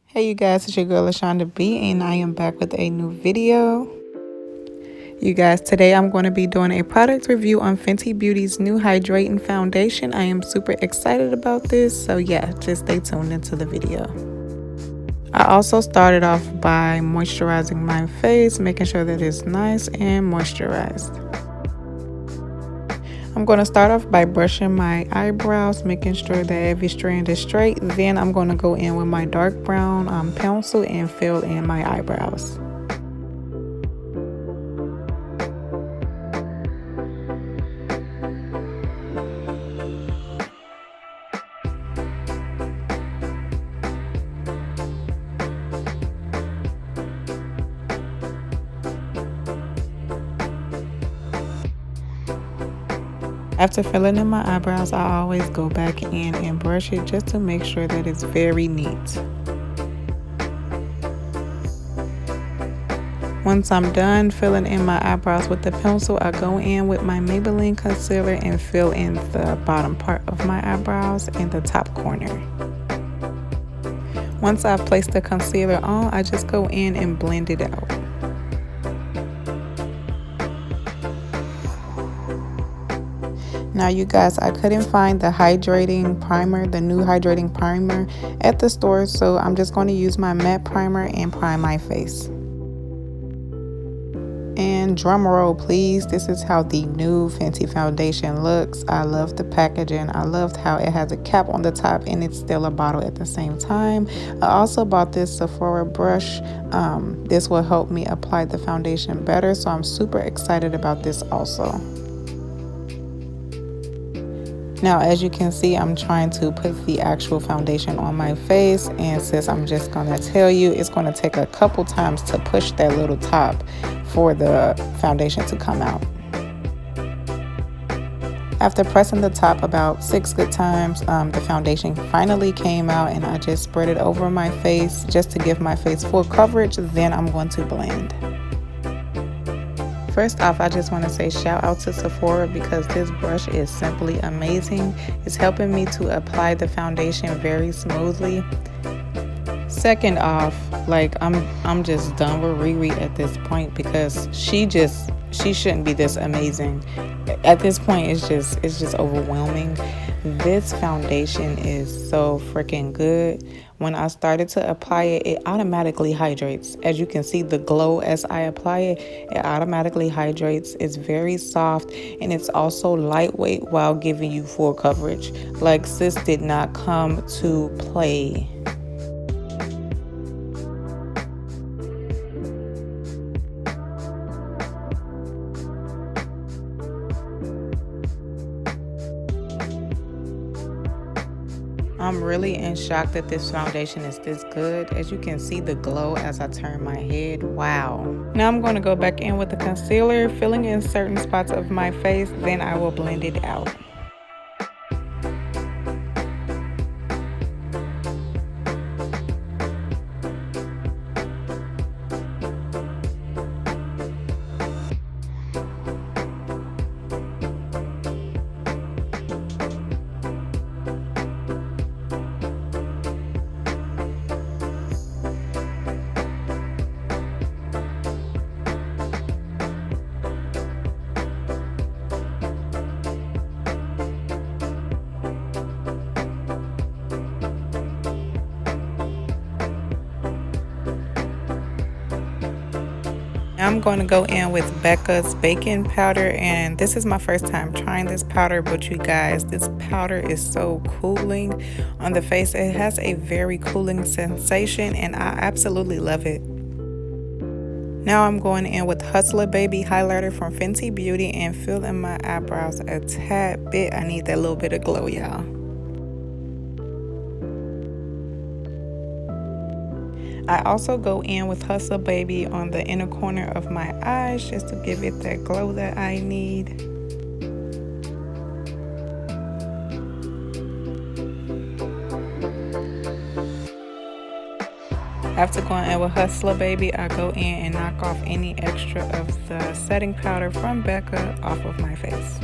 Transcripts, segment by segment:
Hey you guys, it's your girl LaShonda B and I am back with a new video. You guys, today I'm going to be doing a product review on Fenty Beauty's new Hydrating foundation. I am super excited about this, so yeah, just stay tuned into the video. I also started off by moisturizing my face, making sure that it's nice and moisturized. I'm going to start off by brushing my eyebrows, making sure that every strand is straight. Then I'm going to go in with my dark brown pencil and fill in my eyebrows. After filling in my eyebrows, I always go back in and brush it just to make sure that it's very neat. Once I'm done filling in my eyebrows with the pencil, I go in with my Maybelline concealer and fill in the bottom part of my eyebrows and the top corner. Once I've placed the concealer on, I just go in and blend it out. Now you guys, I couldn't find the hydrating primer, the new hydrating primer at the store, so I'm just going to use my matte primer and prime my face. And drum roll please, this is how the new Fenty foundation looks. I love the packaging. I loved how it has a cap on the top and it's still a bottle at the same time. I also bought this Sephora brush. This will help me apply the foundation better, so I'm super excited about this also. Now, as you can see, I'm trying to put the actual foundation on my face, and since I'm just gonna tell you, it's gonna take a couple times to push that little top for the foundation to come out. After pressing the top about 6 good times, the foundation finally came out, and I just spread it over my face just to give my face full coverage. Then I'm going to blend. First off, I just want to say shout out to Sephora because this brush is simply amazing. It's helping me to apply the foundation very smoothly. Second off, like I'm just done with Riri at this point because she shouldn't be this amazing. At this point, it's just overwhelming. This foundation is so freaking good. When I started to apply it, it automatically hydrates. As you can see, the glow as I apply it, it automatically hydrates. It's very soft and it's also lightweight while giving you full coverage. Like, sis did not come to play. I'm really in shock that this foundation is this good. As you can see the glow as I turn my head. Wow. Now I'm going to go back in with the concealer, filling in certain spots of my face, then I will blend it out. I'm going to go in with Becca's baking powder, and this is my first time trying this powder, but you guys, this powder is so cooling on the face. It has a very cooling sensation and I absolutely love it. Now I'm going in with Hustler Baby highlighter from Fenty Beauty and fill in my eyebrows a tad bit. I need that little bit of glow, y'all. I also go in with Hustle Baby on the inner corner of my eyes just to give it that glow that I need. After going in with Hustler Baby, I go in and knock off any extra of the setting powder from Becca off of my face.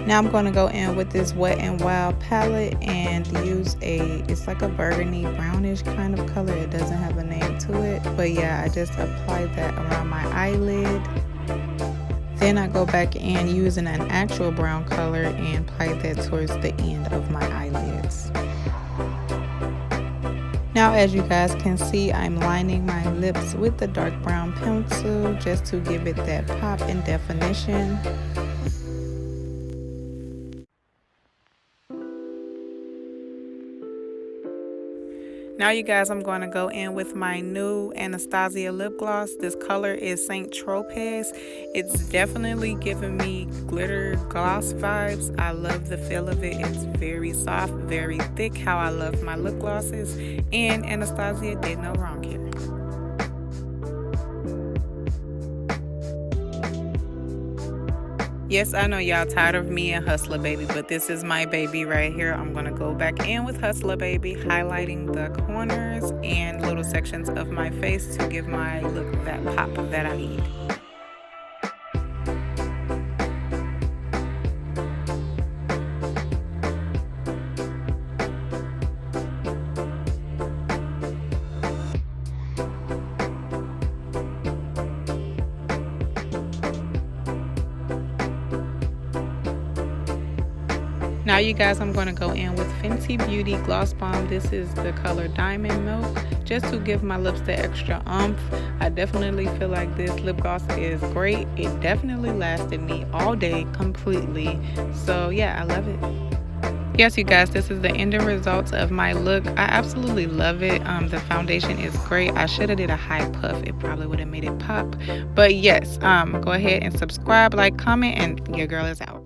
Now I'm going to go in with this Wet n Wild palette and use it's like a burgundy brownish kind of color. It doesn't have a name to it, but yeah, I just applied that around my eyelid. Then I go back in using an actual brown color and apply that towards the end of my eyelids. Now, as you guys can see, I'm lining my lips with the dark brown pencil just to give it that pop and definition. Now you guys, I'm going to go in with my new Anastasia lip gloss. This color is Saint Tropez. It's definitely giving me glitter gloss vibes. I love the feel of it. It's very soft, very thick, how I love my lip glosses. And Anastasia did no wrong here. Yes, I know y'all tired of me and Hustler Baby, but this is my baby right here. I'm going to go back in with Hustler Baby, highlighting the corners and little sections of my face to give my look that pop that I need. Now you guys, I'm going to go in with Fenty Beauty Gloss Bomb. This is the color Diamond Milk, just to give my lips the extra oomph. I definitely feel like this lip gloss is great. It definitely lasted me all day completely. So yeah, I love it. Yes, you guys, this is the ending results of my look. I absolutely love it. The foundation is great. I should have did a high puff. It probably would have made it pop. But yes, go ahead and subscribe, like, comment, and your girl is out.